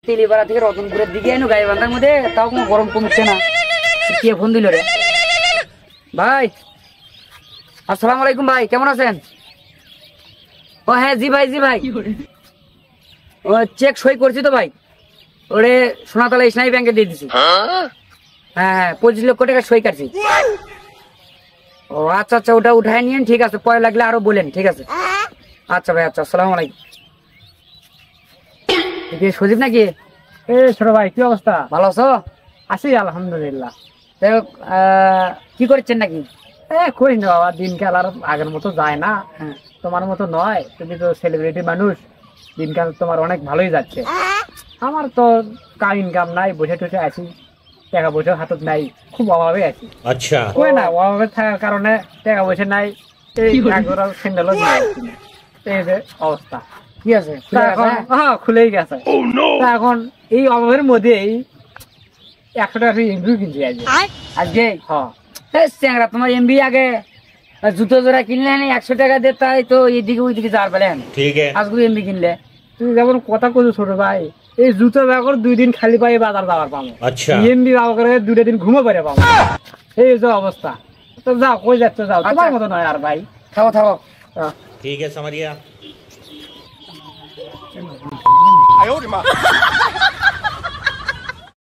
তেলিপাড়া থেকে রতনপুরের দিকে এনো গাইবান্ধার মধ্যে, তাও কোনো গরম কমছে না। কে ফোন দিল রে? ভাই আসসালামু আলাইকুম ভাই, কেমন আছেন? ও হ্যাঁ জি ভাই ও চেক সই করছি তো ভাই, ওরে সোনাতলা ইসলামী ব্যাংকে দিয়ে দিছি। হ্যাঁ 25 লক্ষ টাকা সই কাটছি। ও আচ্ছা ওটা উঠায় নিয়েন, ঠিক আছে, পরে লাগলে আরো বলেন, ঠিক আছে। আচ্ছা ভাই, আচ্ছা আসসালামু আলাইকুম। সজীব নাকি? এ ছোট ভাই, কি অবস্থা? ভালো আছো? আছি আলহামদুলিল্লাহ। যাই হোক, কি করছেন নাকি? করি না বাবা, দিনকাল আর আগের মতো যায় না। হ্যাঁ। তোমার মতো নয়, তুমি তো সেলিব্রিটি মানুষ, দিনকাল তোমার অনেক ভালোই যাচ্ছে। আমার তো কার ইনকাম নাই, বসে টসে আছি, টাকা পয়সা হাতত নাই, খুব অভাবে আছি। আচ্ছা কই না, অভাবে থাকার কারণে টাকা পয়সা নাই, এই একজোড়া স্যান্ডেলও নিয়ে আসছি না। এই যে অবস্থা। কি আছে? তা এখন খুলেই গেছে। তা এখন এই অভাবের মধ্যেই 100 টাকা এমবি কিনছি আজকে হ্যাঁ। চ্যাংরা, তোমার এমবি আগে জুতো জোড়া কিনলে 100 টাকা দিয়ে, তাই তো এইদিকে ওইদিকে যাওয়ার পেলেন। ঠিক আছে আজকে এমবি কিনলে তুই যেমন কথা কইছো ছোট ভাই, এই জুতো ব্যাগর 2 দিন খালি পায়ে বাজার যাওয়ার পাবো। আচ্ছা এমবি ব্যবহার করে 2 দিন ঘুমো পারে পাবো। এই যে অবস্থা। তো যাও, কই যাচ্ছ যাও, তোমার মতো নয় আর ভাই। থাকো ঠিক আছে समझ गया